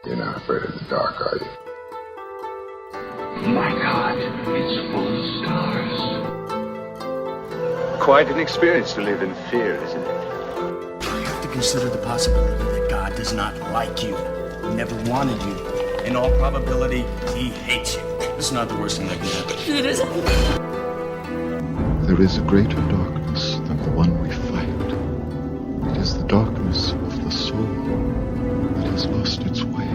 You're not afraid of the dark, are you? My God, it's full of stars. Quite an experience to live in fear, isn't it? You have to consider the possibility that God does not like you, never wanted you. In all probability, he hates you. This is not the worst thing that can happen. It isn't. There is a greater darkness than the one we fight. It is the darkness of the soul that has lost its way.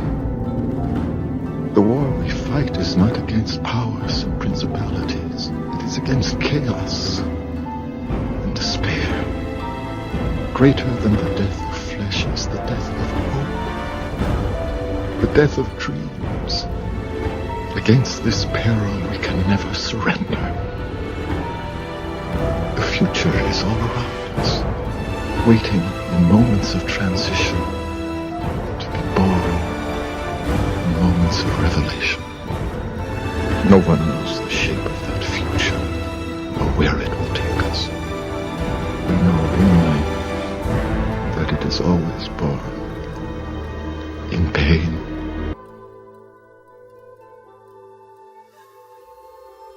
The war we fight is not against powers and principalities. It is against chaos and despair. Greater than the death of flesh is the death of hope. The death of dreams. Against this peril we can never surrender. The future is all around us, waiting in moments of transition to be born in moments of revelation. No one knows the shape of that future or where it will take us. We know only that it is always born in pain.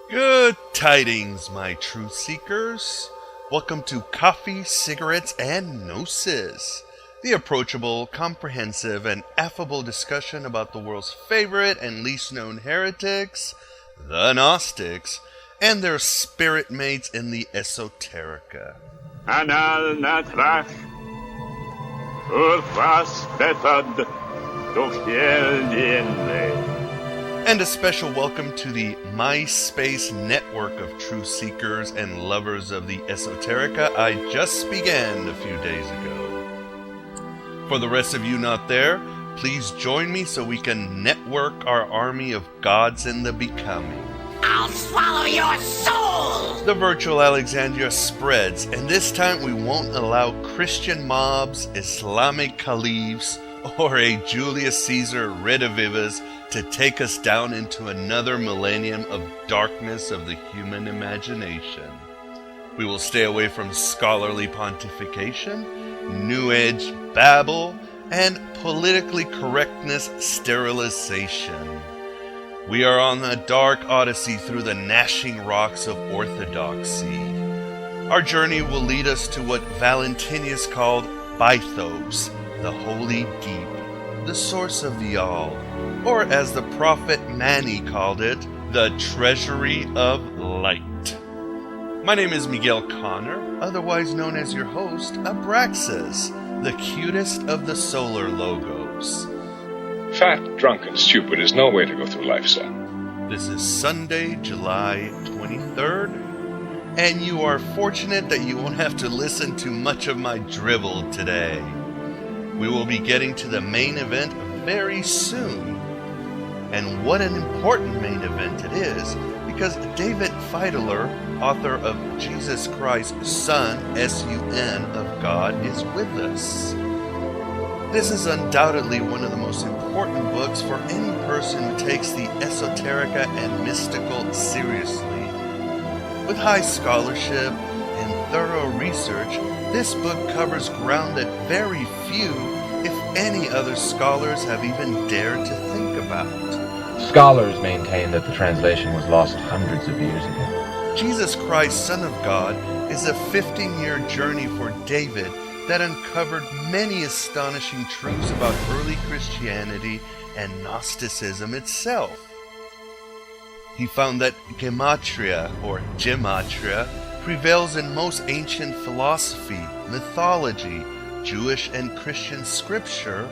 Good tidings, my truth seekers. Welcome to Coffee, Cigarettes, and Gnosis, the approachable, comprehensive, and affable discussion about the world's favorite and least known heretics, the Gnostics, and their spirit mates in the esoterica. Anal natrach, urfas betad, dofiel. And a special welcome to the MySpace network of truth seekers and lovers of the esoterica I just began a few days ago. For the rest of you not there, please join me so we can network our army of gods in the becoming. I'll swallow your soul! The virtual Alexandria spreads, and this time we won't allow Christian mobs, Islamic caliphs, or a Julius Caesar redivivus to take us down into another millennium of darkness of the human imagination. We will stay away from scholarly pontification, New Age babble, and politically correctness sterilization. We are on a dark odyssey through the gnashing rocks of orthodoxy. Our journey will lead us to what Valentinus called Bythos, the holy deep, the source of the all, or as the prophet Manny called it, the treasury of light. My name is Miguel Connor, otherwise known as your host, Abraxas, the cutest of the solar logos. Fat, drunk, and stupid is no way to go through life, son. This is Sunday, July 23rd, and you are fortunate that you won't have to listen to much of my drivel today. We will be getting to the main event very soon. And what an important main event it is, because David Fideler, author of Jesus Christ, Son, S-U-N, of God, is with us. This is undoubtedly one of the most important books for any person who takes the esoterica and mystical seriously. With high scholarship and thorough research, this book covers ground that very few, if any other scholars have even dared to think about. Scholars maintain that the translation was lost hundreds of years ago. Jesus Christ, Son of God, is a 15-year journey for David that uncovered many astonishing truths about early Christianity and Gnosticism itself. He found that Gematria, or Gematria, prevails in most ancient philosophy, mythology, Jewish and Christian scripture,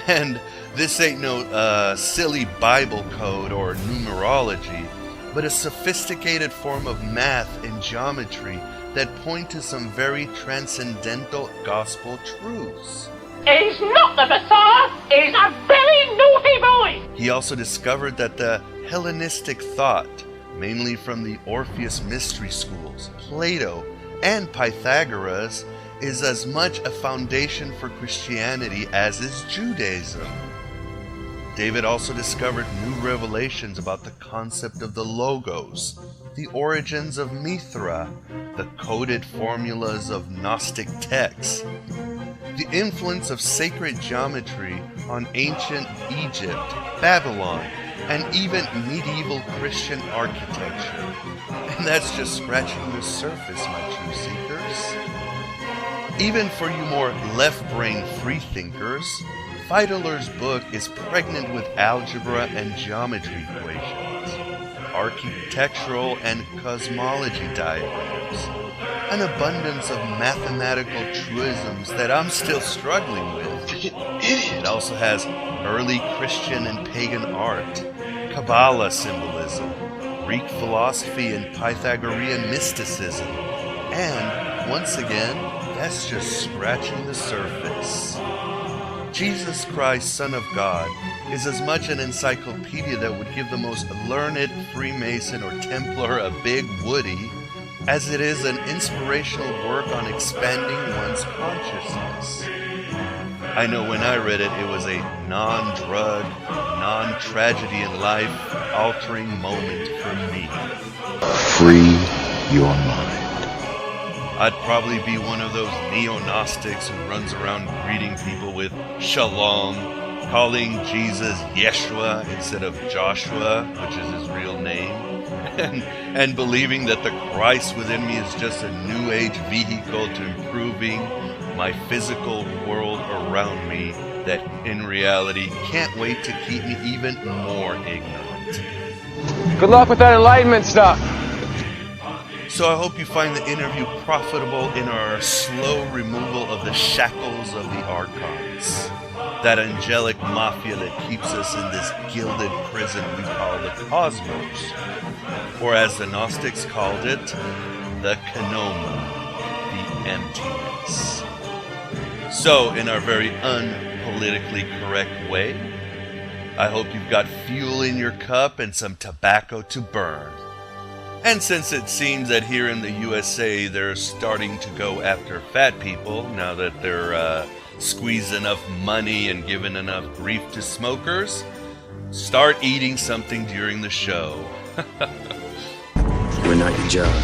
and this ain't no silly Bible code or numerology, but a sophisticated form of math and geometry that point to some very transcendental gospel truths. He's not the Messiah, he's a very naughty boy! He also discovered that the Hellenistic thought, mainly from the Orpheus mystery schools, Plato, and Pythagoras, is as much a foundation for Christianity as is Judaism. David also discovered new revelations about the concept of the Logos, the origins of Mithra, the coded formulas of Gnostic texts. the influence of sacred geometry on ancient Egypt, Babylon, and even medieval Christian architecture. And that's just scratching the surface, my true seekers. Even for you more left-brain freethinkers, Fideler's book is pregnant with algebra and geometry equations, architectural and cosmology diagrams, an abundance of mathematical truisms that I'm still struggling with. It also has early Christian and pagan art, Kabbalah symbolism, Greek philosophy and Pythagorean mysticism, and, once again, that's just scratching the surface. Jesus Christ, Son of God, is as much an encyclopedia that would give the most learned Freemason or Templar a big woody as it is an inspirational work on expanding one's consciousness. I know when I read it, it was a non-drug, non-tragedy in life altering moment for me. Free your mind. I'd probably be one of those neo-Gnostics who runs around greeting people with Shalom, calling Jesus Yeshua instead of Joshua, which is his real name, and believing that the Christ within me is just a new age vehicle to improving my physical world around me that in reality can't wait to keep me even more ignorant. Good luck with that enlightenment stuff. So I hope you find the interview profitable in our slow removal of the shackles of the archons, that angelic mafia that keeps us in this gilded prison we call the cosmos, or as the Gnostics called it, the kenoma, the emptiness. So, in our very unpolitically correct way, I hope you've got fuel in your cup and some tobacco to burn. And since it seems that here in the USA they're starting to go after fat people now that they're squeezed enough money and given enough grief to smokers, start eating something during the show. You're not your job.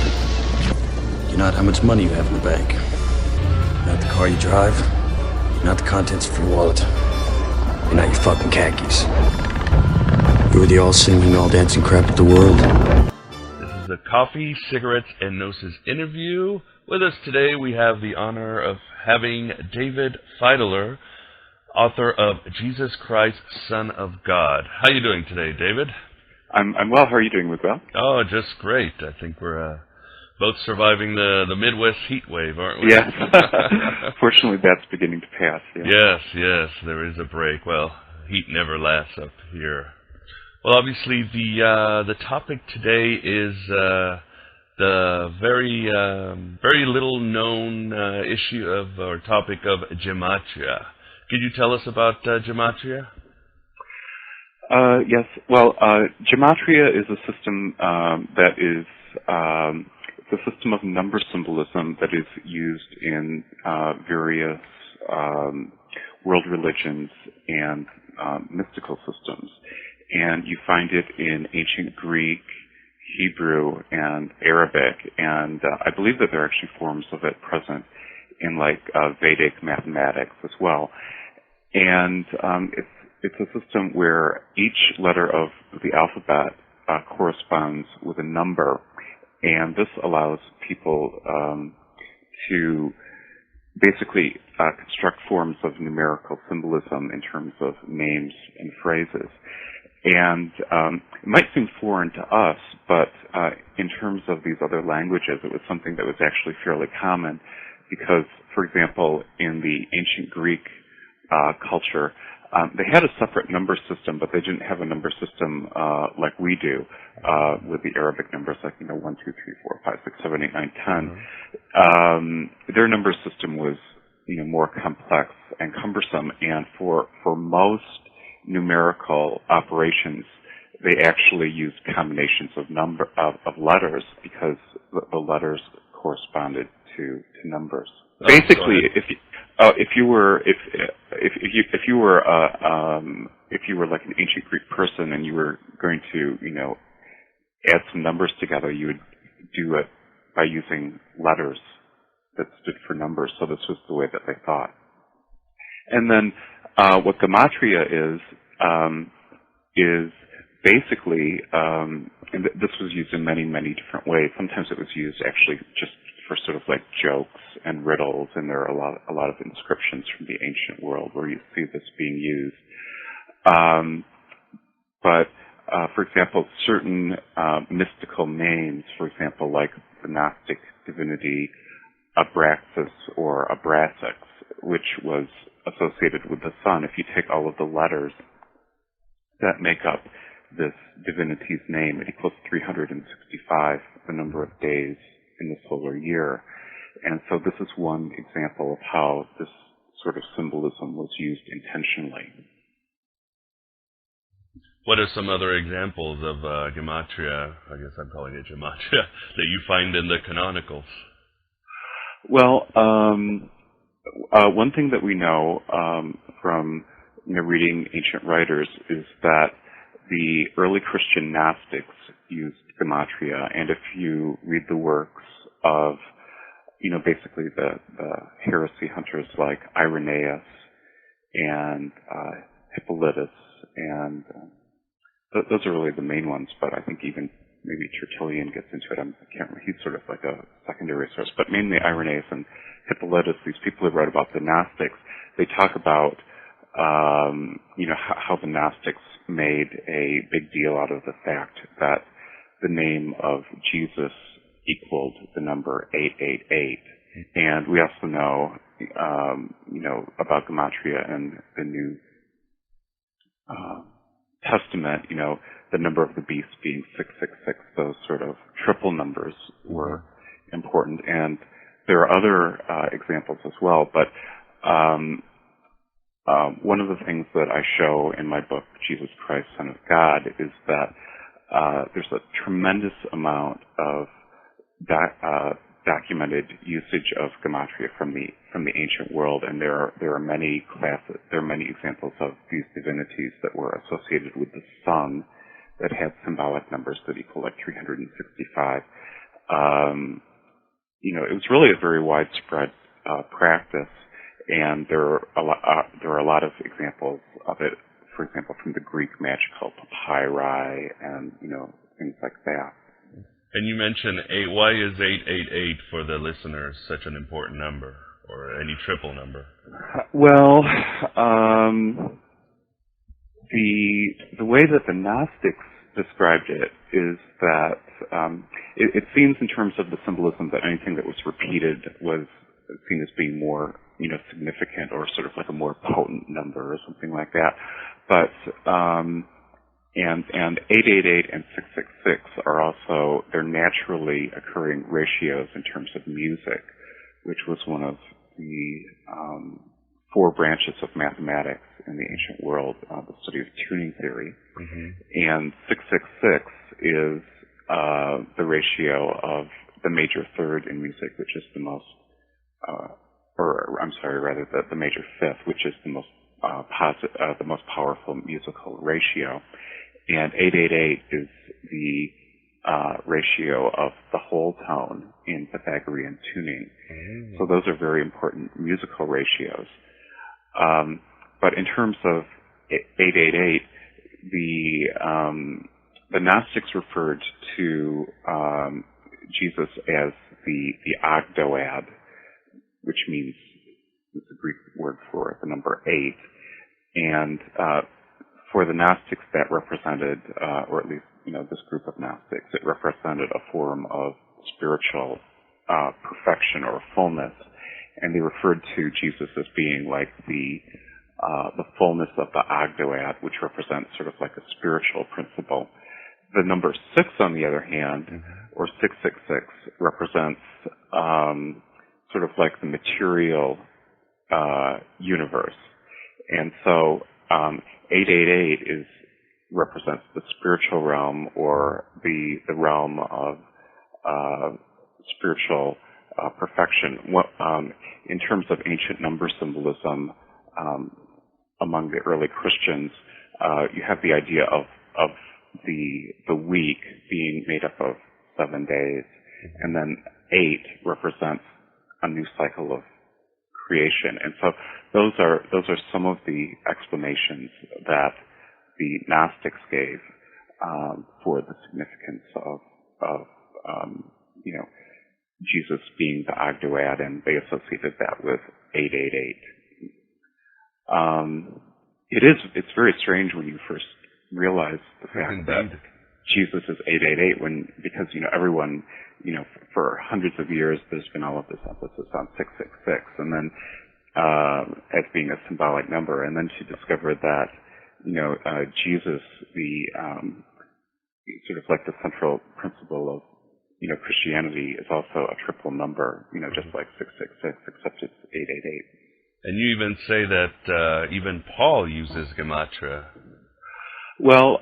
You're not how much money you have in the bank. You're not the car you drive. You're not the contents of your wallet. You're not your fucking khakis. You're the all-singing, all-dancing crap of the world. The Coffee, Cigarettes, and Gnosis interview. With us today we have the honor of having David Fideler, author of Jesus Christ, Son of God. How are you doing today, David? I'm well. How are you doing, Miguel? Oh, just great. I think we're both surviving the Midwest heat wave, aren't we? Yes. Fortunately, that's beginning to pass. Yeah. Yes, there is a break. Well, heat never lasts up here. Well, obviously, the topic today is the very little known issue of or topic of Gematria. Could you tell us about Gematria? Yes. Well, Gematria is a system that is the system of number symbolism that is used in various world religions and mystical systems. And you find it in ancient Greek, Hebrew, and Arabic, and I believe that there are actually forms of it present in Vedic mathematics as well. And it's a system where each letter of the alphabet corresponds with a number, and this allows people to basically construct forms of numerical symbolism in terms of names and phrases. And it might seem foreign to us, but in terms of these other languages, it was something that was actually fairly common because, for example, in the ancient Greek culture, they had a separate number system, but they didn't have a number system like we do with the Arabic numbers, 1, 2, 3, 4, 5, 6, 7, 8, 9, 10. Their number system was, more complex and cumbersome, and for most numerical operations, they actually used combinations of letters because the letters corresponded to numbers. Basically, if you were like an ancient Greek person and you were going to add some numbers together, you would do it by using letters that stood for numbers. So this was the way that they thought. And then what Gematria is basically, and this was used in many, many different ways. Sometimes it was used actually just for sort of like jokes and riddles, and there are a lot of inscriptions from the ancient world where you see this being used. But for example, certain mystical names, for example, like the Gnostic divinity Abraxas or Abraxas, which was associated with the sun, if you take all of the letters that make up this divinity's name, it equals 365, the number of days in the solar year. And so this is one example of how this sort of symbolism was used intentionally. What are some other examples of Gematria, I guess I'm calling it Gematria, that you find in the canonicals? Well, one thing that we know from reading ancient writers is that the early Christian Gnostics used Gematria, and if you read the works of, basically the heresy hunters like Irenaeus and Hippolytus, and those are really the main ones, but I think even maybe Tertullian gets into it. I can't remember. He's sort of like a secondary source, but mainly Irenaeus and Hippolytus, these people who wrote about the Gnostics, they talk about, how the Gnostics made a big deal out of the fact that the name of Jesus equaled the number 888. And we also know, about Gematria and the New Testament, the number of the beast being 666, those sort of triple numbers were important. And there are other examples as well, but one of the things that I show in my book, Jesus Christ, Son of God, is that there's a tremendous amount of documented usage of Gematria from the ancient world, and there are many classes, there are many examples of these divinities that were associated with the sun that had symbolic numbers that equal like 365. It was really a very widespread practice, and there are a lot of examples of it. For example, from the Greek magical papyri and things like that. And you mentioned 8. Why is 888 for the listeners such an important number, or any triple number? Well, the way that the Gnostics described it is that it seems in terms of the symbolism that anything that was repeated was seen as being more significant, or sort of like a more potent number or something like that. But and 888 and 666 are also, they're naturally occurring ratios in terms of music, which was one of the 4 branches of mathematics in the ancient world, the study of tuning theory. And 666 is the ratio of the major third in music, which is the most, the major fifth, which is the most the most powerful musical ratio. And 888 is the ratio of the whole tone in Pythagorean tuning. So those are very important musical ratios. But in terms of 888, the Gnostics referred to Jesus as the Ogdoad, which means, it's a Greek word for the number 8. And for the Gnostics, that represented, or at least, this group of Gnostics, it represented a form of spiritual perfection or fullness. And they referred to Jesus as being like the fullness of the Ogdoad, which represents sort of like a spiritual principle. The number 6, on the other hand, or 666, represents sort of like the material universe. And so 888 represents the spiritual realm, or the realm of spiritual perfection. In terms of ancient number symbolism, among the early Christians, you have the idea of the week being made up of 7 days, and then 8 represents a new cycle of creation. And so those are some of the explanations that the Gnostics gave for the significance of Jesus being the Ogdoad, and they associated that with 888. It's very strange when you first realize the fact that Jesus is 888 because everyone, for hundreds of years there's been all of this emphasis on 666, and then as being a symbolic number, and then to discover that Jesus, the sort of like the central principle of Christianity, is also a triple number, just like 666, except it's 888. And you even say that even Paul uses Gematria. Well,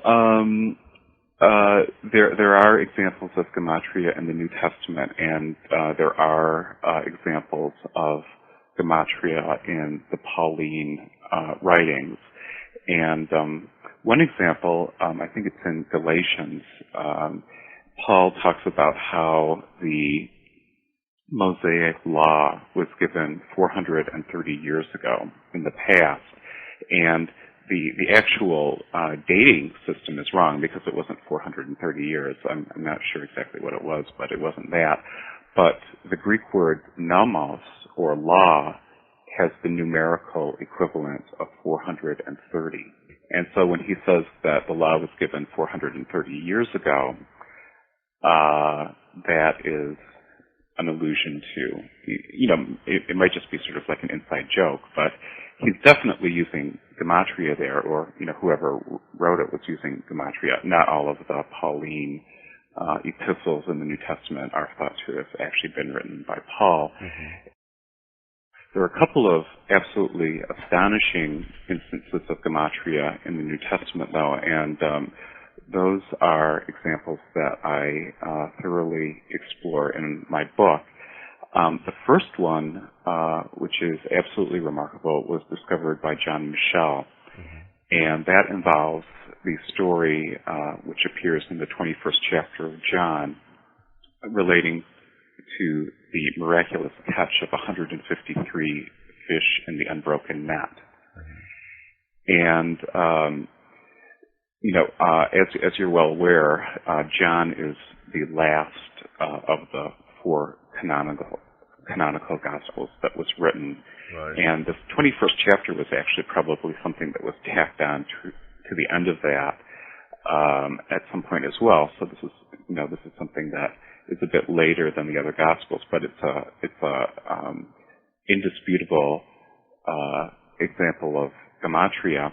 there are examples of Gematria in the New Testament, and there are examples of Gematria in the Pauline writings. And one example, I think it's in Galatians, Paul talks about how the Mosaic law was given 430 years ago in the past, and the actual dating system is wrong because it wasn't 430 years. I'm not sure exactly what it was, but it wasn't that. But the Greek word nomos, or law, has the numerical equivalent of 430. And so when he says that the law was given 430 years ago, that is an allusion to, it might just be sort of like an inside joke, but he's definitely using Gematria there, or, whoever wrote it was using Gematria. Not all of the Pauline epistles in the New Testament are thought to have actually been written by Paul. Mm-hmm. There are a couple of absolutely astonishing instances of Gematria in the New Testament, though, and those are examples that I thoroughly explore in my book. The first one, which is absolutely remarkable, was discovered by John Michel, and that involves the story which appears in the 21st chapter of John, relating to the miraculous catch of 153 fish in the unbroken net. And as you're well aware, John is the last of the four canonical Gospels that was written. Right. And this 21st chapter was actually probably something that was tacked on to the end of that at some point as well. So this is something that is a bit later than the other Gospels, but it's a indisputable example of Gematria.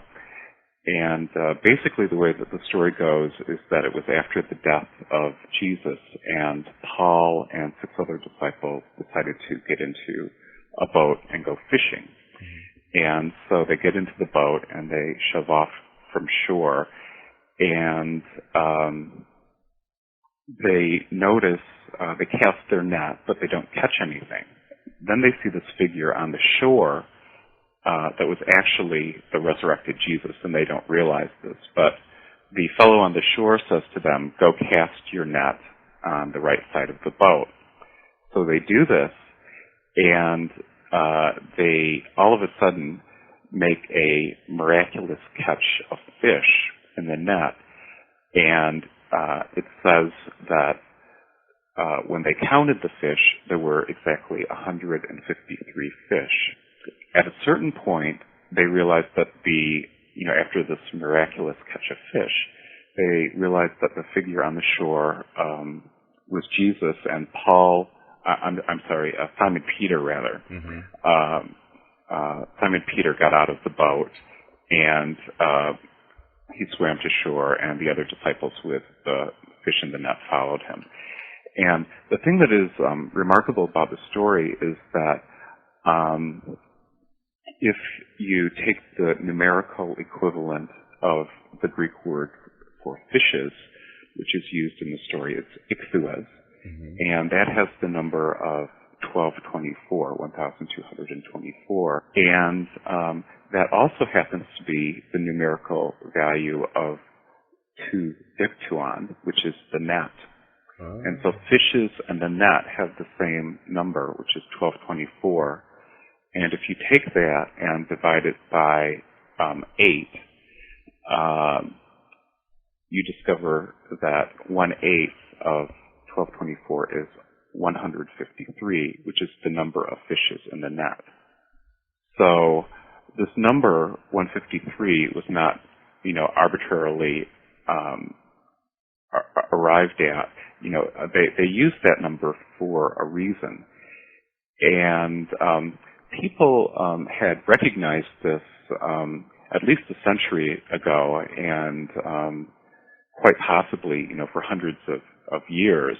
And basically the way that the story goes is that it was after the death of Jesus, and Paul and 6 other disciples decided to get into a boat and go fishing. And so they get into the boat and they shove off from shore, and they notice, they cast their net, but they don't catch anything. Then they see this figure on the shore that was actually the resurrected Jesus, and they don't realize this. But the fellow on the shore says to them, "Go cast your net on the right side of the boat." So they do this, and they all of a sudden make a miraculous catch of fish in the net. And it says that when they counted the fish, there were exactly 153 fish. At a certain point, they realized that after this miraculous catch of fish, they realized that the figure on the shore was Jesus, and Simon Peter, rather. Simon Peter got out of the boat, and he swam to shore, and the other disciples with the fish in the net followed him. And the thing that is remarkable about the story is that if you take the numerical equivalent of the Greek word for fishes, which is used in the story, it's ichthus, and that has the number of 1224, and that also happens to be the numerical value of 2 diptuon, which is the net. Oh. And so fishes and the net have the same number, which is 1224. And if you take that and divide it by 8, you discover that 1/8 of 1224 is 153, which is the number of fishes in the net. So this number 153 was not, arbitrarily arrived at. They used that number for a reason, and people had recognized this at least a century ago, and quite possibly, for hundreds of years.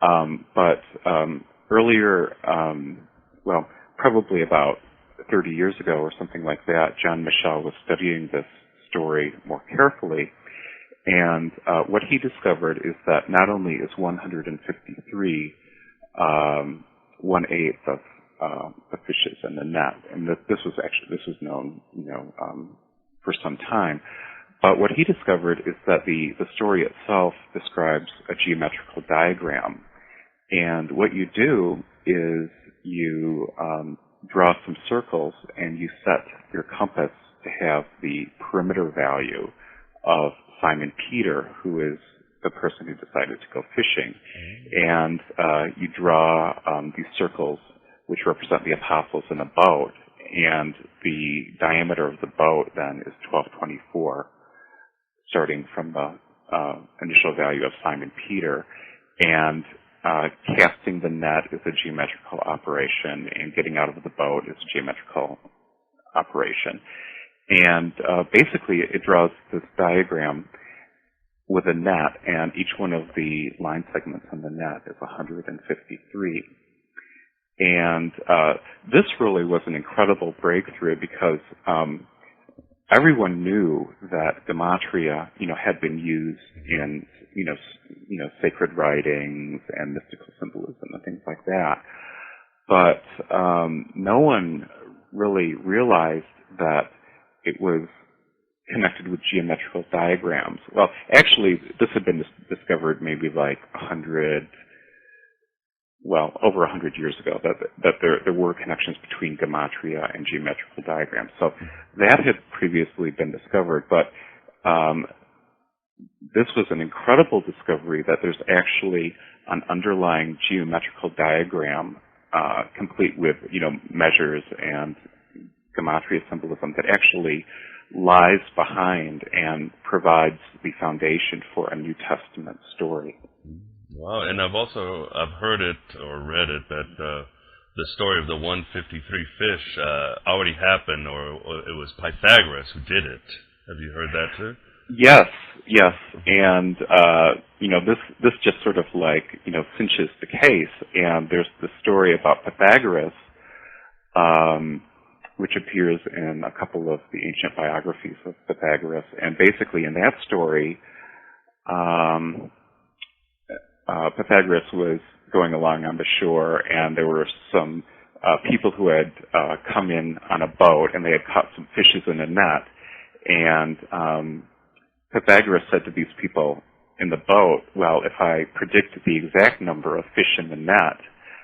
But earlier, probably about 30 years ago or something like that, John Michel was studying this story more carefully, and what he discovered is that not only is 153 1/8 of the fishes in the net, and this was known, for some time. But what he discovered is that the story itself describes a geometrical diagram, and what you do is you draw some circles and you set your compass to have the perimeter value of Simon Peter, who is the person who decided to go fishing, and you draw these circles which represent the apostles in a boat, and the diameter of the boat then is 1224, starting from the initial value of Simon Peter, and casting the net is a geometrical operation, and getting out of the boat is a geometrical operation. And basically it draws this diagram with a net, and each one of the line segments on the net is 153. And this really was an incredible breakthrough because everyone knew that Gematria, had been used in, sacred writings and mystical symbolism and things like that. But no one really realized that it was connected with geometrical diagrams. Well, actually, this had been discovered maybe like over 100 years ago, that there were connections between Gematria and geometrical diagrams. So that had previously been discovered, but this was an incredible discovery that there's actually an underlying geometrical diagram, complete with, measures and Gematria symbolism that actually lies behind and provides the foundation for a New Testament story. Wow, and I've heard it or read it that the story of the 153 fish already happened, or it was Pythagoras who did it. Have you heard that too? Yes, and this just sort of cinches the case. And there's the story about Pythagoras, which appears in a couple of the ancient biographies of Pythagoras, and basically in that story, Pythagoras was going along on the shore, and there were some people who had come in on a boat, and they had caught some fishes in a net. And Pythagoras said to these people in the boat, "Well, if I predict the exact number of fish in the net,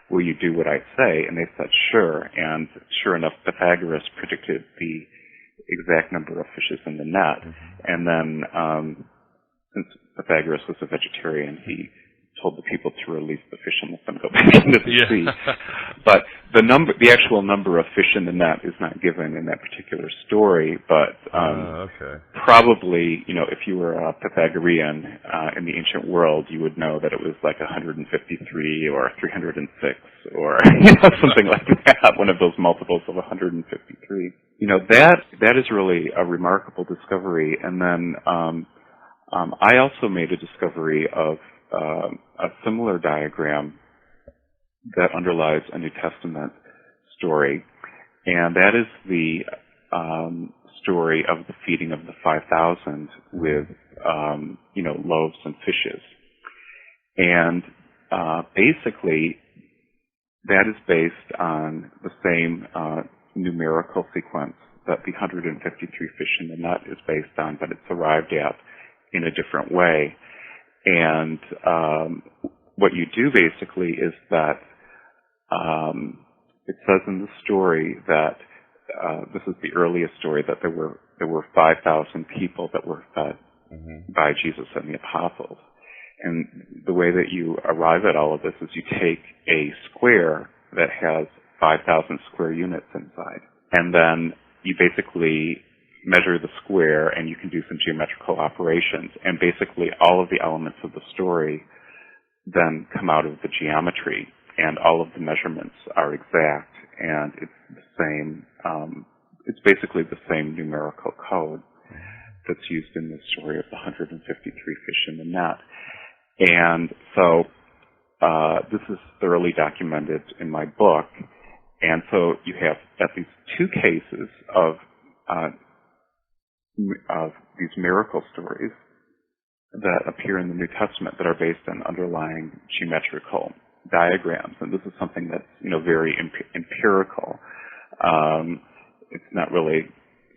will you do what I say?" And they said, "Sure." And sure enough, Pythagoras predicted the exact number of fishes in the net. And then, since Pythagoras was a vegetarian, he told the people to release the fish and let them go back into the sea. But the actual number of fish in the net is not given in that particular story. But probably, if you were a Pythagorean in the ancient world, you would know that it was like 153 or 306 or something like that. One of those multiples of 153. That is really a remarkable discovery. And then I also made a discovery of a similar diagram that underlies a New Testament story, and that is the story of the feeding of the 5,000 with loaves and fishes. And basically that is based on the same numerical sequence that the 153 fish in the net is based on, but it's arrived at in a different way. And what you do basically is that it says in the story that this is the earliest story, that there were 5,000 people that were fed by Jesus and the apostles. And the way that you arrive at all of this is you take a square that has 5,000 square units inside, and then you basically measure the square, and you can do some geometrical operations, and basically all of the elements of the story then come out of the geometry, and all of the measurements are exact, and it's the same, it's basically the same numerical code that's used in the story of the 153 fish in the net. And so this is thoroughly documented in my book, and so you have at least two cases of these miracle stories that appear in the New Testament that are based on underlying geometrical diagrams, and this is something that's very empirical. It's not really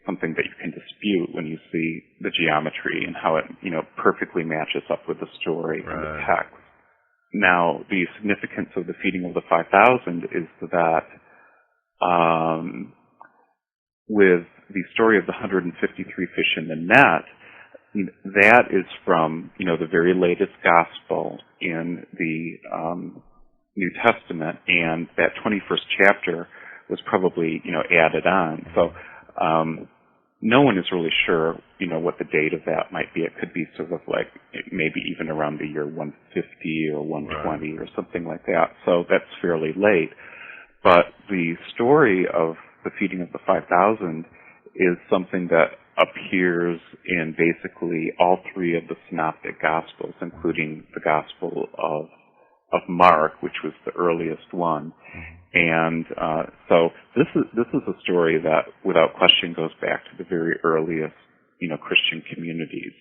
something that you can dispute when you see the geometry and how it perfectly matches up with the story and the text. Now, the significance of the feeding of the 5,000 is that with the story of the 153 fish in the net, that is from the very latest gospel in the New Testament, and that 21st chapter was probably added on. So no one is really sure what the date of that might be. It could be sort of like maybe even around the year 150 or 120 or something like that. So that's fairly late. But the story of the feeding of the 5,000 is something that appears in basically all three of the synoptic gospels, including the gospel of Mark, which was the earliest one. And so this is a story that without question goes back to the very earliest Christian communities,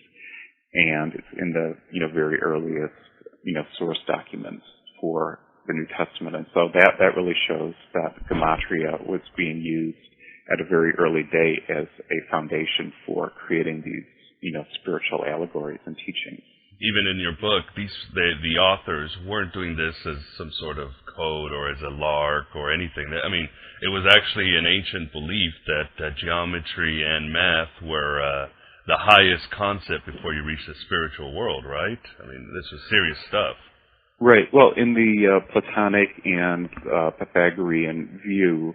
and it's in the very earliest source documents for the New Testament. And so that really shows that Gematria was being used at a very early date as a foundation for creating these spiritual allegories and teachings. Even in your book, the authors weren't doing this as some sort of code or as a lark or anything. I mean, it was actually an ancient belief that geometry and math were the highest concept before you reach the spiritual world, right? I mean, this was serious stuff. Right. Well, in the Platonic and Pythagorean view,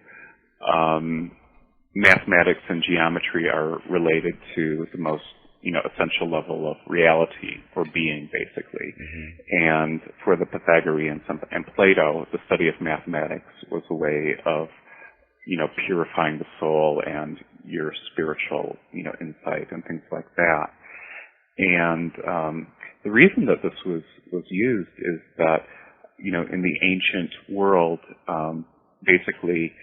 mathematics and geometry are related to the most essential level of reality or being, basically. And for the Pythagoreans and Plato, the study of mathematics was a way of, purifying the soul and your spiritual, insight and things like that. And the reason that this was used is that, in the ancient world, basically,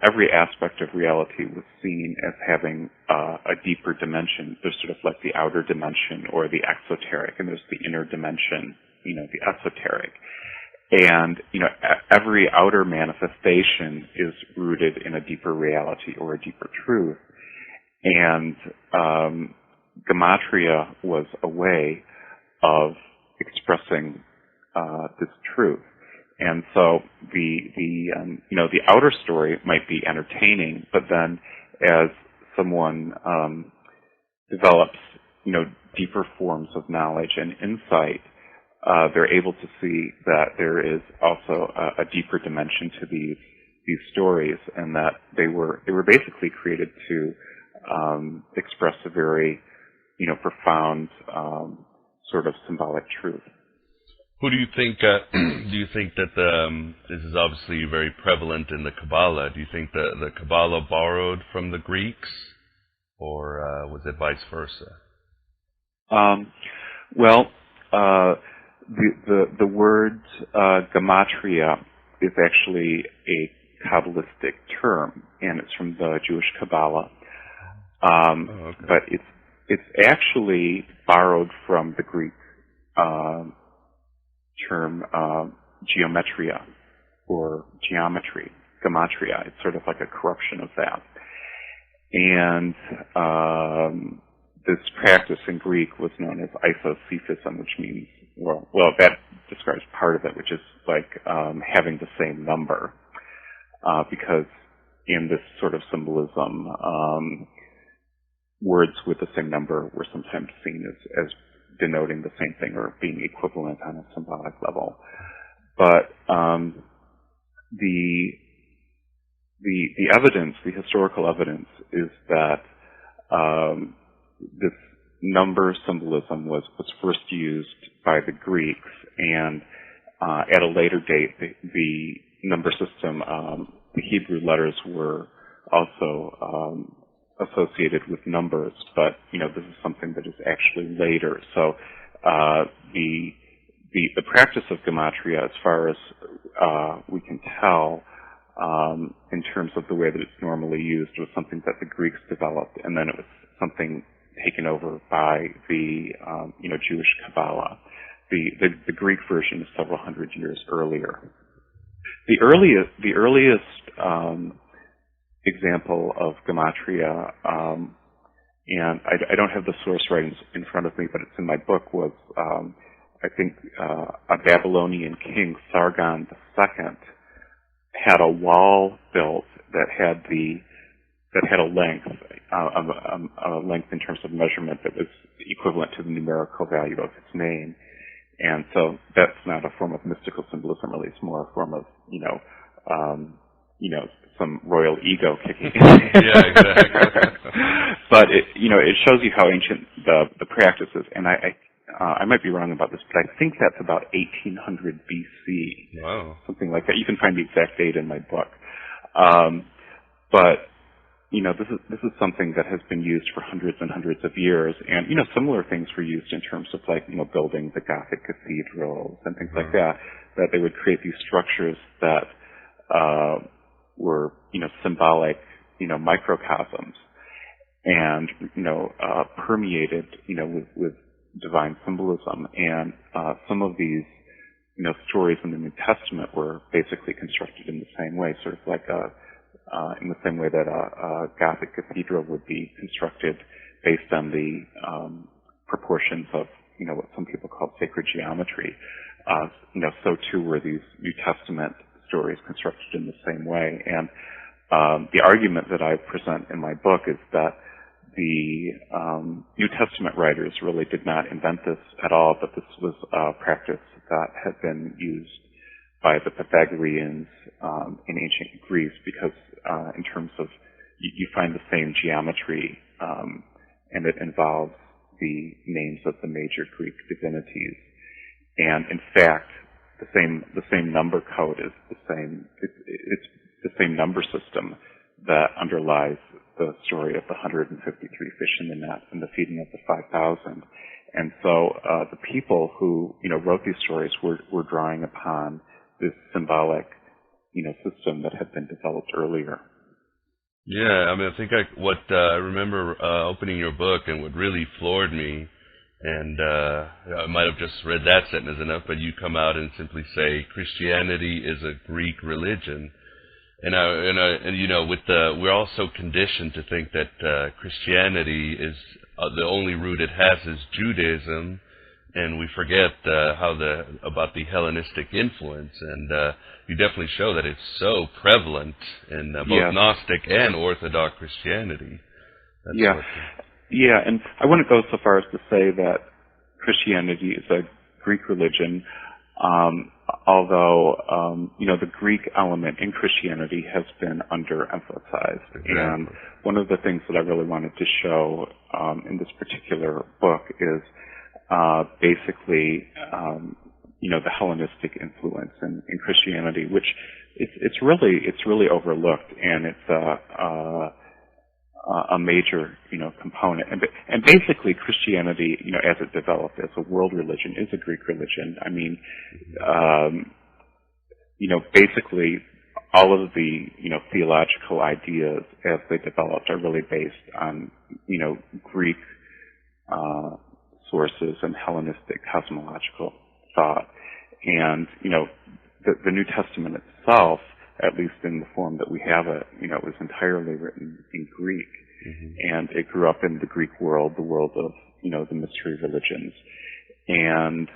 every aspect of reality was seen as having a deeper dimension. There's sort of like the outer dimension or the exoteric, and there's the inner dimension, the esoteric. And, every outer manifestation is rooted in a deeper reality or a deeper truth. And Gematria was a way of expressing this truth. And so the outer story might be entertaining, but then as someone develops deeper forms of knowledge and insight, they're able to see that there is also a deeper dimension to these stories, and that they were basically created to express a very profound sort of symbolic truth. Who do you think? Do you think that this is obviously very prevalent in the Kabbalah? Do you think the Kabbalah borrowed from the Greeks, or was it vice versa? Well, the word Gematria is actually a Kabbalistic term, and it's from the Jewish Kabbalah. But it's actually borrowed from the Greek term geometria or geometry, Gematria. It's sort of like a corruption of that. And this practice in Greek was known as isosephism, which means, well, that describes part of it, which is like having the same number. because in this sort of symbolism, words with the same number were sometimes seen as denoting the same thing or being equivalent on a symbolic level. But the evidence, the historical evidence, is that this number symbolism was first used by the Greeks, and at a later date, the number system, the Hebrew letters were also associated with numbers, but this is something that is actually later. So the practice of Gematria, as far as we can tell, in terms of the way that it's normally used, was something that the Greeks developed, and then it was something taken over by the Jewish Kabbalah. The Greek version is several hundred years earlier. The earliest example of Gematria, and I don't have the source right in front of me, but it's in my book, was I think a Babylonian king, Sargon II, had a wall built that had a length in terms of measurement that was equivalent to the numerical value of its name. And so that's not a form of mystical symbolism, really. It's more a form of, some royal ego kicking in. Yeah, exactly. But it shows you how ancient the practice is. And I might be wrong about this, but I think that's about 1800 BC. Wow. Something like that. You can find the exact date in my book. But this is something that has been used for hundreds and hundreds of years, and similar things were used in terms of building the Gothic cathedrals and things like that. That they would create these structures that were symbolic microcosms, and permeated with divine symbolism. And some of these stories in the New Testament were basically constructed in the same way, sort of like in the same way that a Gothic cathedral would be constructed based on the proportions of, what some people call sacred geometry. So too were these New Testament stories constructed in the same way. And the argument that I present in my book is that the New Testament writers really did not invent this at all, but this was a practice that had been used by the Pythagoreans in ancient Greece, because in terms of, you find the same geometry, and it involves the names of the major Greek divinities. And in fact, the same number code is the same. It's the same number system that underlies the story of the 153 fish in the net and the feeding of the 5,000. And so the people who wrote these stories were drawing upon this symbolic system that had been developed earlier. Yeah, I mean, I think I remember opening your book, and what really floored me, and I might have just read that sentence enough, but you come out and simply say Christianity is a Greek religion. And we're all so conditioned to think that Christianity is the only root it has is Judaism, and we forget about the Hellenistic influence. And you definitely show that it's so prevalent in both Gnostic and Orthodox Christianity. And I wouldn't go so far as to say that Christianity is a Greek religion. Although the Greek element in Christianity has been underemphasized. Exactly. And one of the things that I really wanted to show in this particular book is basically the Hellenistic influence in Christianity, which it's really overlooked, and it's a major component. And basically Christianity, as it developed as a world religion, is a Greek religion. I mean, basically all of the theological ideas as they developed are really based on Greek sources and Hellenistic cosmological thought. And the New Testament itself, at least in the form that we have it, was entirely written in Greek. Mm-hmm. And it grew up in the Greek world, the world of, the mystery religions. And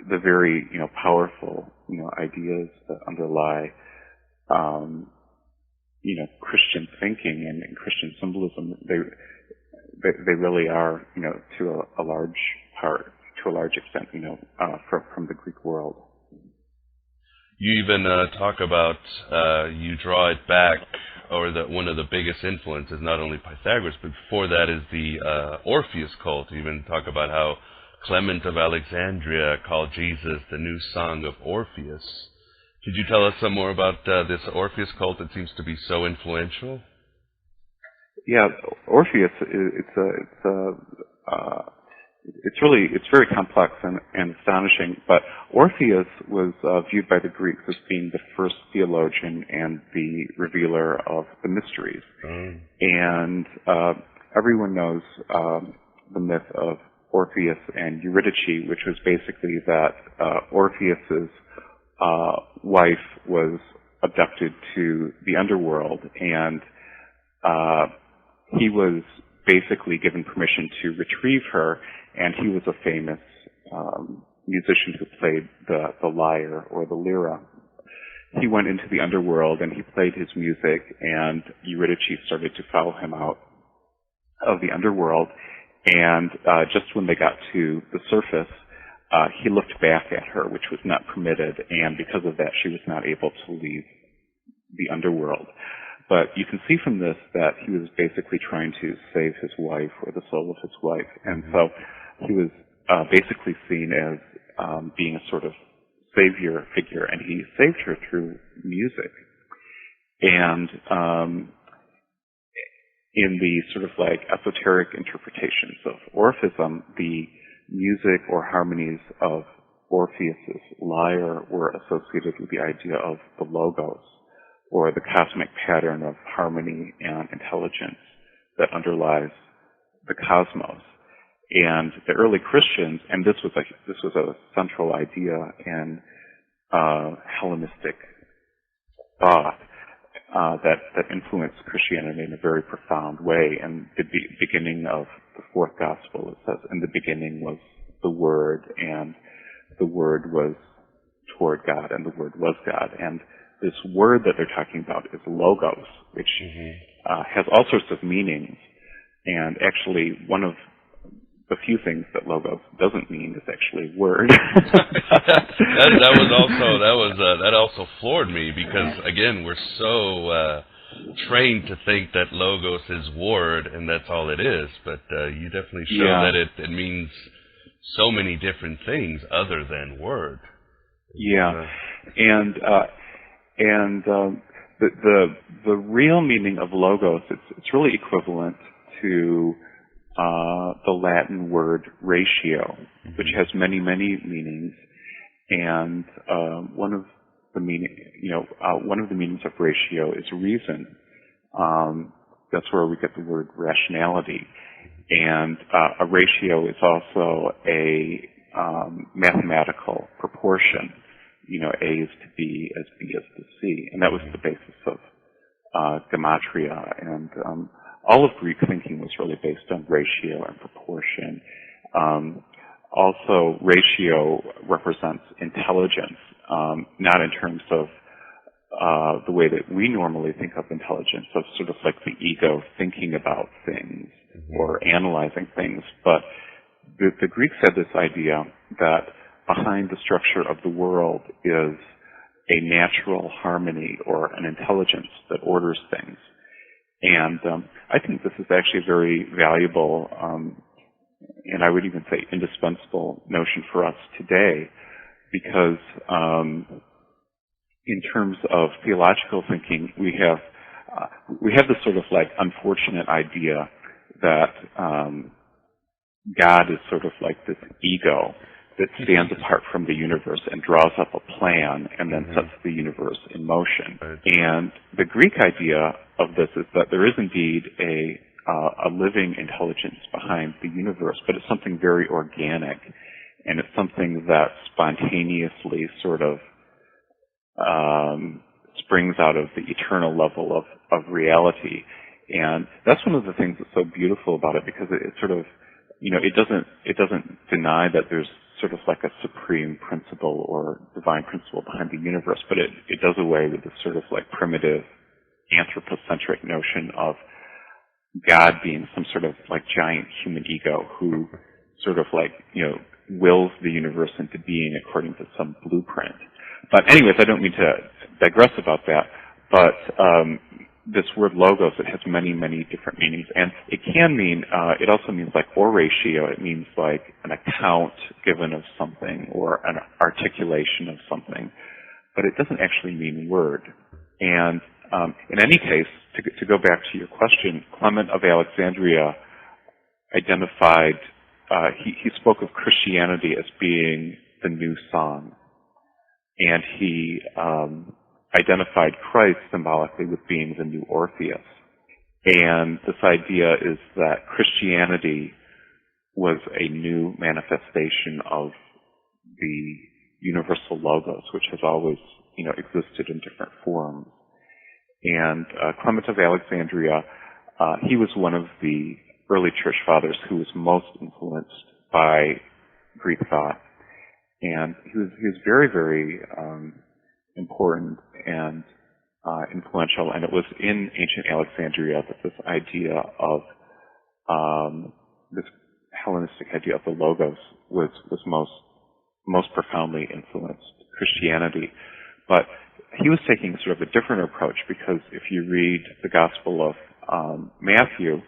the very, powerful, ideas that underlie Christian thinking and Christian symbolism, they really are, to a large extent, from the Greek world. You even talk about, you draw it back, or that one of the biggest influences, not only Pythagoras, but before that is the Orpheus cult. You even talk about how Clement of Alexandria called Jesus the new song of Orpheus. Could you tell us some more about this Orpheus cult that seems to be so influential? Yeah, Orpheus, it's very complex and astonishing, but Orpheus was viewed by the Greeks as being the first theologian and the revealer of the mysteries. And everyone knows the myth of Orpheus and Eurydice, which was basically that Orpheus's wife was abducted to the underworld, and he was basically given permission to retrieve her, and he was a famous musician who played the lyre or the lyra. He went into the underworld and he played his music, and Eurydice started to follow him out of the underworld, and just when they got to the surface, he looked back at her, which was not permitted, and because of that, she was not able to leave the underworld. But you can see from this that he was basically trying to save his wife, or the soul of his wife, and so he was basically seen as being a sort of savior figure, and he saved her through music. And in the sort of like esoteric interpretations of Orphism, the music or harmonies of Orpheus's lyre were associated with the idea of the logos, or the cosmic pattern of harmony and intelligence that underlies the cosmos. And the early Christians, and this was a central idea in Hellenistic thought that influenced Christianity in a very profound way. And the beginning of the fourth gospel, it says, "In the beginning was the Word, and the Word was toward God, and the Word was God." And this word that they're talking about is logos, which has all sorts of meanings. And actually, one of the few things that logos doesn't mean is actually word. That also floored me, because again, we're so trained to think that logos is word and that's all it is. But you definitely show that it means so many different things other than word. Yeah, and the real meaning of logos, it's really equivalent to the Latin word ratio, which has many meanings, and one of the meanings of ratio is reason. That's where we get the word rationality, and a ratio is also a mathematical proportion. A is to B as B is to C, and that was the basis of Gematria, and all of Greek thinking was really based on ratio and proportion. Also, ratio represents intelligence, not in terms of the way that we normally think of intelligence, of sort of like the ego thinking about things or analyzing things, but the Greeks had this idea that behind the structure of the world is a natural harmony or an intelligence that orders things. And I think this is actually a very valuable, and I would even say indispensable notion for us today, because in terms of theological thinking, we have this sort of like unfortunate idea that God is sort of like this ego that stands apart from the universe and draws up a plan and then sets the universe in motion. And the Greek idea of this is that there is indeed a living intelligence behind the universe, but it's something very organic, and it's something that spontaneously sort of springs out of the eternal level of reality. And that's one of the things that's so beautiful about it, because it sort of, it doesn't deny that there's sort of like a supreme principle or divine principle behind the universe, but it does away with this sort of like primitive anthropocentric notion of God being some sort of like giant human ego who sort of like, wills the universe into being according to some blueprint. But anyways, I don't mean to digress about that, but this word logos, it has many, many different meanings. And it can mean, it also means like oratio. It means like an account given of something or an articulation of something. But it doesn't actually mean word. And in any case, to go back to your question, Clement of Alexandria identified, he spoke of Christianity as being the new song. And he identified Christ symbolically with being the new Orpheus. And this idea is that Christianity was a new manifestation of the universal logos, which has always, existed in different forms. And Clement of Alexandria, he was one of the early church fathers who was most influenced by Greek thought. And he was very, very important and influential. And it was in ancient Alexandria that this idea of this Hellenistic idea of the logos was most profoundly influenced Christianity. But he was taking sort of a different approach, because if you read the Gospel of Matthew,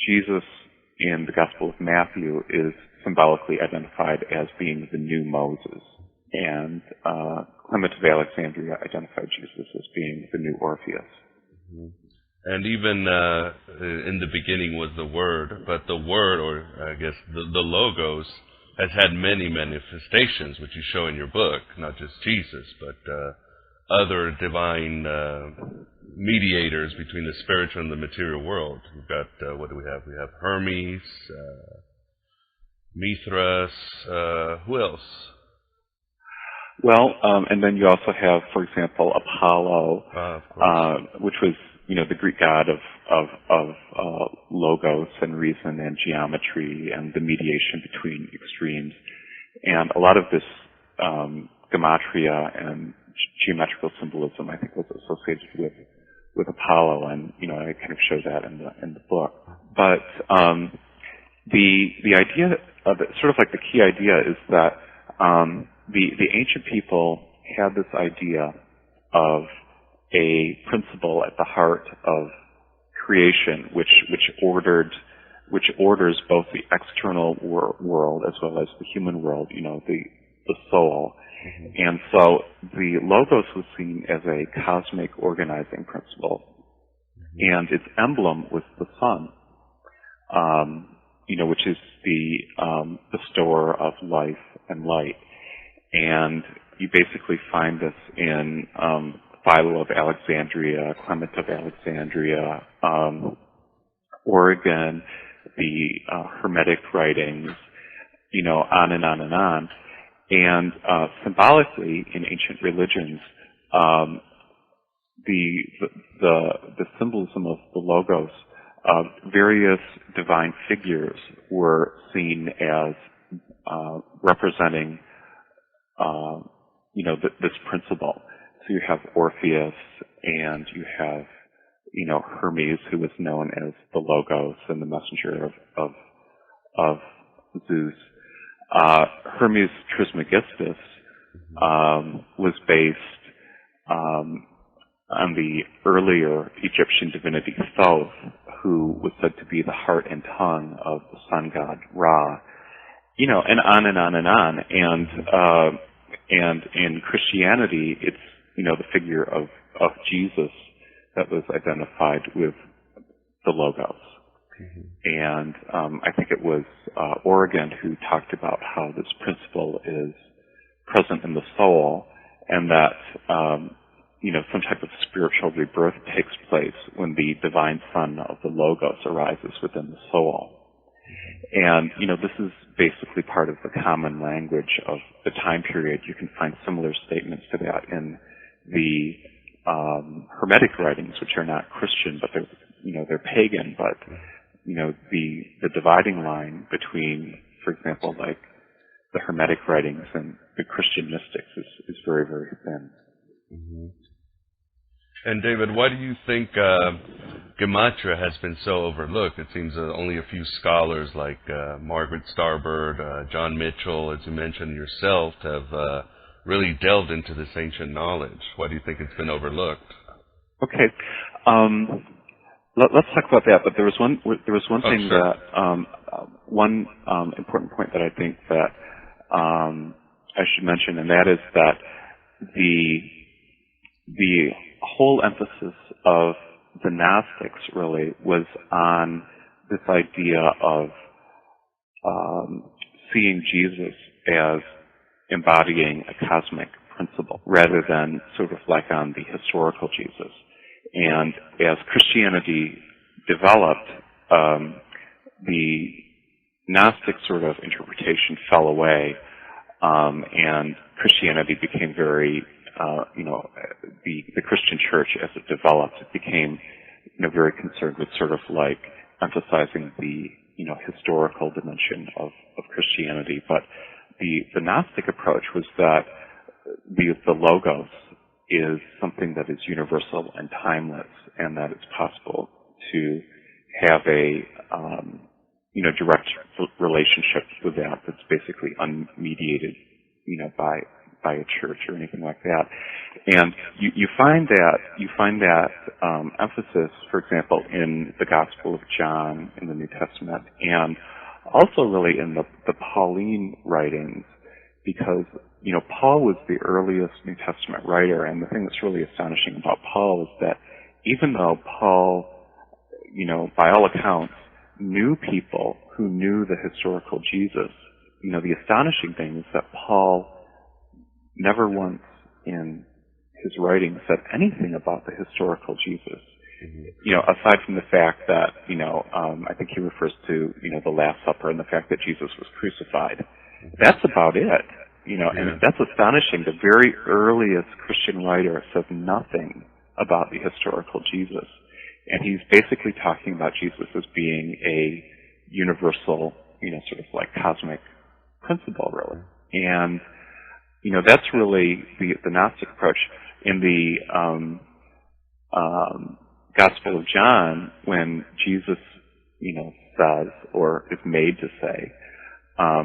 Jesus in the Gospel of Matthew is symbolically identified as being the new Moses. And Clement of Alexandria identified Jesus as being the new Orpheus. Mm-hmm. And even in the beginning was the Word, but the Word, or I guess the Logos, has had many manifestations, which you show in your book, not just Jesus, but other divine mediators between the spiritual and the material world. We've got, what do we have? We have Hermes, Mithra, who else? Well, and then you also have, for example, Apollo, which was, the Greek god of logos and reason and geometry and the mediation between extremes. And a lot of this Gematria and geometrical symbolism, I think, was associated with Apollo, and I kind of show that in the book. But the idea of it, sort of like the key idea, is that the ancient people had this idea of a principle at the heart of creation, which orders both the external world as well as the human world, the soul. Mm-hmm. And so the logos was seen as a cosmic organizing principle, mm-hmm. and its emblem was the sun, which is the bestower of life and light. And you basically find this in Fideler of Alexandria, Clement of Alexandria, Origen, the Hermetic writings, on and on and on. And symbolically, in ancient religions, the symbolism of the logos, various divine figures were seen as representing, this principle. So you have Orpheus, and you have, Hermes, who was known as the Logos and the messenger of Zeus. Hermes Trismegistus was based on the earlier Egyptian divinity Thoth, who was said to be the heart and tongue of the sun god Ra. And on and on and on. And in Christianity, it's, the figure of Jesus that was identified with the Logos. Mm-hmm. And I think it was Origen who talked about how this principle is present in the soul, and that, some type of spiritual rebirth takes place when the divine sun of the Logos arises within the soul. And, this is basically part of the common language of the time period. You can find similar statements to that in the Hermetic writings, which are not Christian, but they're pagan. But, the dividing line between, for example, like the Hermetic writings and the Christian mystics is very, very thin. Mm-hmm. And David, why do you think Gematria has been so overlooked? It seems only a few scholars like Margaret Starbird, John Mitchell, as you mentioned yourself, have really delved into this ancient knowledge. Why do you think it's been overlooked? Okay, let's talk about that. But there was one thing sure. that one important point that I think that I should mention, and that is that the whole emphasis of the Gnostics really was on this idea of seeing Jesus as embodying a cosmic principle rather than sort of like on the historical Jesus. And as Christianity developed, the Gnostic sort of interpretation fell away, and Christianity became very, the Christian church as it developed, it became, very concerned with sort of like emphasizing the, historical dimension of Christianity. But the Gnostic approach was that the Logos is something that is universal and timeless, and that it's possible to have a, direct relationship with that that's basically unmediated, by a church or anything like that. And you find that emphasis, for example, in the Gospel of John in the New Testament, and also really in the Pauline writings, because Paul was the earliest New Testament writer, and the thing that's really astonishing about Paul is that even though Paul, by all accounts, knew people who knew the historical Jesus, the astonishing thing is that Paul never once in his writing said anything about the historical Jesus. Mm-hmm. Aside from the fact that, I think he refers to, the Last Supper and the fact that Jesus was crucified. Mm-hmm. That's about it. And that's astonishing. The very earliest Christian writer says nothing about the historical Jesus. And he's basically talking about Jesus as being a universal, sort of like cosmic principle, really. And, that's really the Gnostic approach. In the Gospel of John, when Jesus, says, or is made to say, I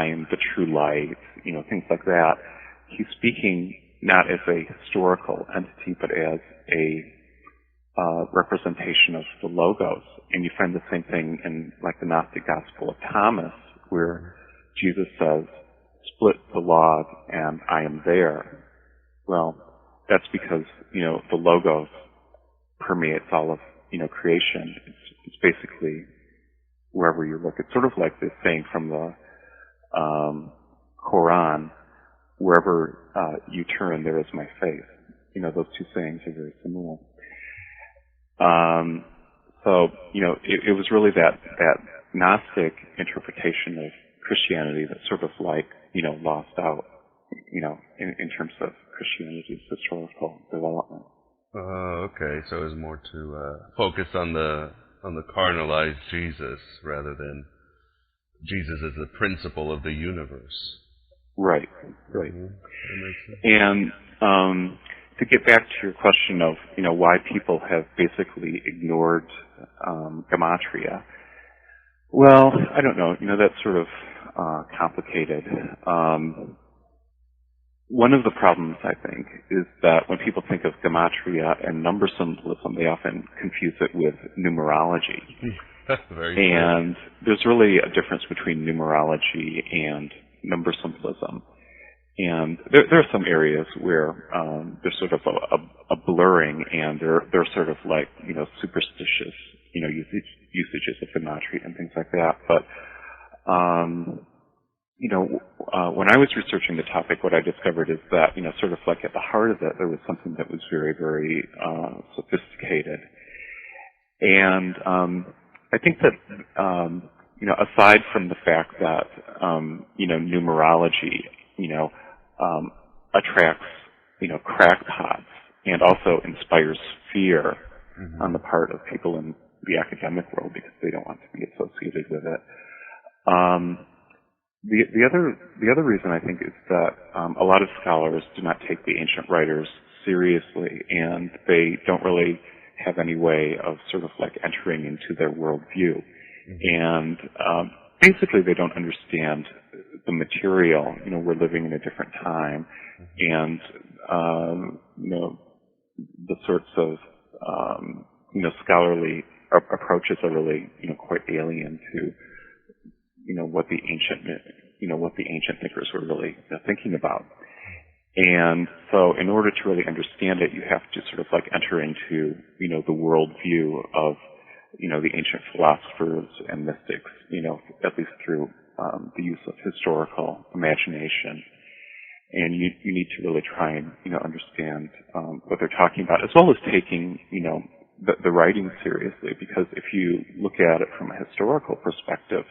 am the true light, things like that. He's speaking not as a historical entity, but as a representation of the Logos. And you find the same thing in like the Gnostic Gospel of Thomas, where Jesus says, split the log and I am there. Well, that's because, the Logos permeates all of, creation. It's basically wherever you look. It's sort of like this saying from the Quran, wherever you turn, there is my face. Those two sayings are very similar. So, it was really that Gnostic interpretation of Christianity that sort of like, lost out, in terms of Christianity's historical development. Okay. So it was more to focus on the carnalized Jesus rather than Jesus as the principle of the universe. Right. Mm-hmm. And to get back to your question of, why people have basically ignored Gematria, well, I don't know. That's sort of complicated. One of the problems, I think, is that when people think of Gematria and number symbolism, they often confuse it with numerology. Very and there's really a difference between numerology and number symbolism. And there are some areas where there's sort of a blurring, and they're sort of like, superstitious, usages of Gematria and things like that. But, when I was researching the topic, what I discovered is that, sort of like at the heart of it, there was something that was very, very sophisticated. And I think that, aside from the fact that, numerology, attracts, crackpots and also inspires fear on the part of people in the academic world because they don't want to be associated with it. The other reason I think is that a lot of scholars do not take the ancient writers seriously, and they don't really have any way of sort of like entering into their worldview. And basically they don't understand the material. You know, we're living in a different time, and you know, the sorts of you know, scholarly approaches are really, you know, quite alien to, you know, what the ancient thinkers were really thinking about. And so in order to really understand it, you have to sort of like enter into, you know, the worldview of, you know, the ancient philosophers and mystics, you know, at least through the use of historical imagination. And you need to really try and, you know, understand what they're talking about, as well as taking, you know, the writing seriously, because if you look at it from a historical perspective,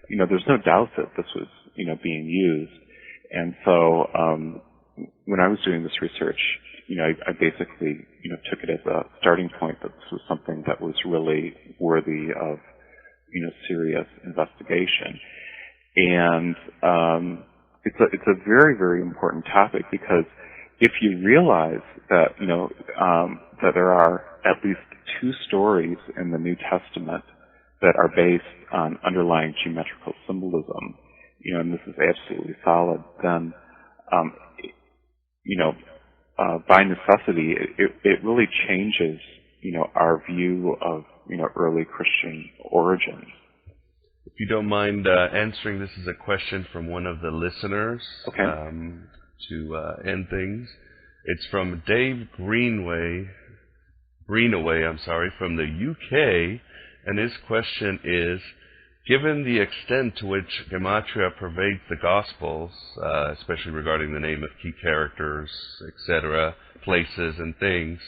you know, there's no doubt that this was, you know, being used. And so when I was doing this research, you know, I basically, you know, took it as a starting point that this was something that was really worthy of, you know, serious investigation. And it's a very, very important topic, because if you realize that, you know, that there are at least two stories in the New Testament that are based on underlying geometrical symbolism, you know, and this is absolutely solid, then, you know, by necessity, it really changes, you know, our view of, you know, early Christian origins. If you don't mind answering, this is a question from one of the listeners. Okay. To end things. It's from Dave Greenaway, from the UK, and his question is, given the extent to which Gematria pervades the Gospels, especially regarding the name of key characters, etc., places and things,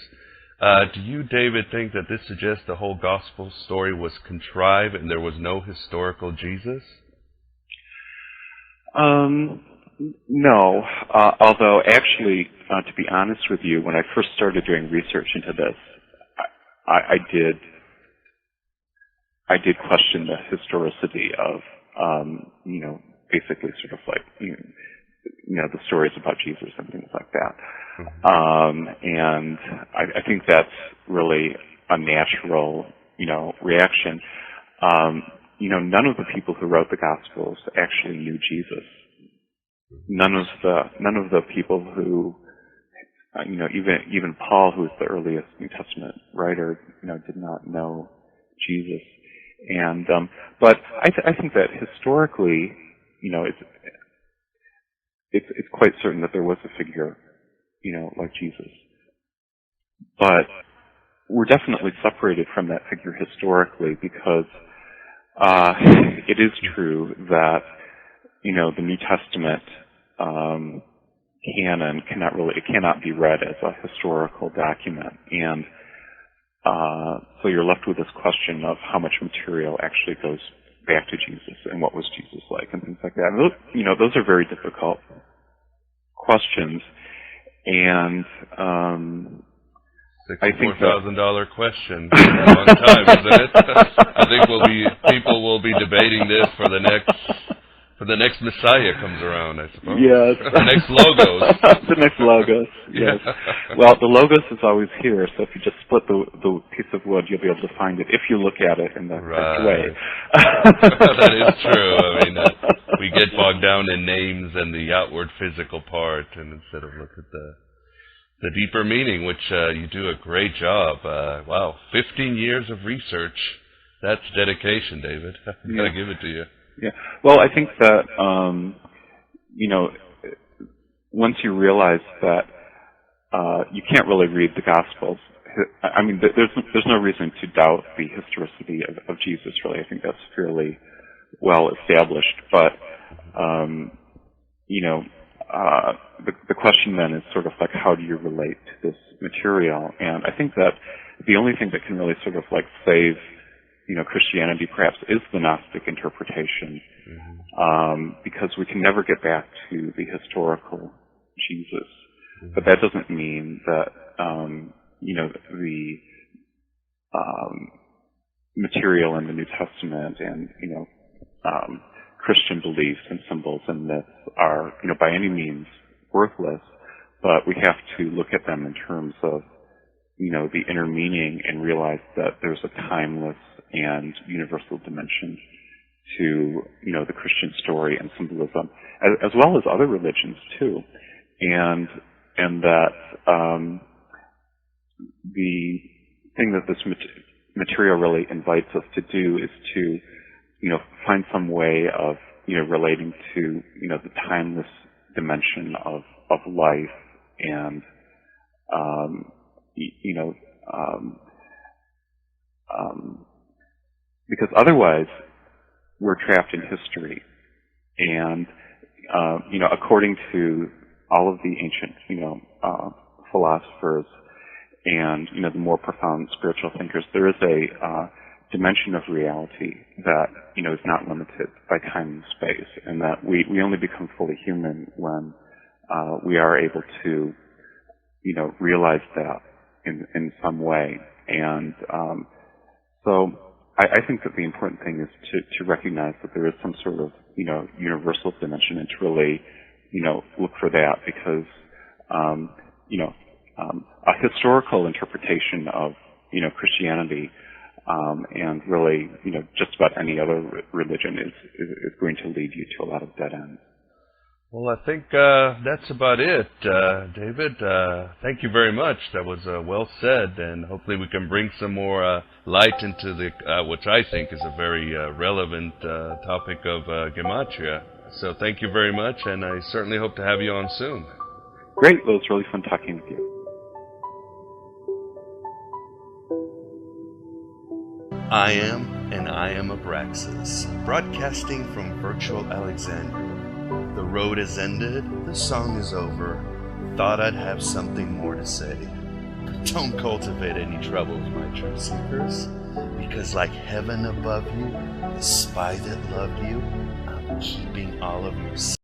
do you, David, think that this suggests the whole Gospel story was contrived and there was no historical Jesus? No, although actually, to be honest with you, when I first started doing research into this, I did question the historicity of, you know, basically sort of like, you know, the stories about Jesus and things like that. And I think that's really a natural, you know, reaction. You know, none of the people who wrote the Gospels actually knew Jesus. None of the people who, you know, even Paul, who was the earliest New Testament writer, you know, did not know Jesus. And but I think that historically, you know, it's quite certain that there was a figure, you know, like Jesus. But we're definitely separated from that figure historically, because it is true that, you know, the New Testament canon cannot be read as a historical document, and so you're left with this question of how much material actually goes back to Jesus and what was Jesus like and things like that. And those, you know, those are very difficult questions, and I think $64,000 question. A long time, isn't it? I think people will be debating this for the next Messiah comes around, I suppose. Yes. The next Logos. The next Logos, yes. Well, the Logos is always here, so if you just split the piece of wood, you'll be able to find it if you look at it in the correct way. That is true. I mean, we get bogged down in names and the outward physical part, and instead of look at the deeper meaning, which you do a great job. Wow, 15 years of research. That's dedication, David. I'm going to give it to you. Yeah. Well, I think that, you know, once you realize that you can't really read the Gospels, I mean, there's no reason to doubt the historicity of Jesus, really. I think that's fairly well established. But, you know, the question then is sort of like, how do you relate to this material? And I think that the only thing that can really sort of like save, you know, Christianity perhaps is the Gnostic interpretation, because we can never get back to the historical Jesus. But that doesn't mean that, you know, the material in the New Testament and, you know, Christian beliefs and symbols and myths are, by any means worthless, but we have to look at them in terms of, the inner meaning and realize that there's a timeless and universal dimension to, the Christian story and symbolism, as well as other religions too. And that, the thing that this material really invites us to do is to, find some way of, relating to, the timeless dimension of life and, because otherwise we're trapped in history. And, according to all of the ancient, philosophers and, the more profound spiritual thinkers, there is a dimension of reality that, is not limited by time and space, and that we only become fully human when we are able to, realize that in some way. And so I think that the important thing is to recognize that there is some sort of, universal dimension, and to really, look for that, because, a historical interpretation of, Christianity, and really, just about any other religion is going to lead you to a lot of dead ends. Well, I think that's about it, David. Thank you very much. That was well said, and hopefully we can bring some more light into the which I think is a very relevant topic of Gematria. So thank you very much, and I certainly hope to have you on soon. Great. Well, it's really fun talking with you. I am Abraxas, broadcasting from virtual Alexandria. The road has ended, the song is over. Thought I'd have something more to say. But don't cultivate any troubles, my true seekers, because like heaven above you, the spy that loved you, I'm keeping all of your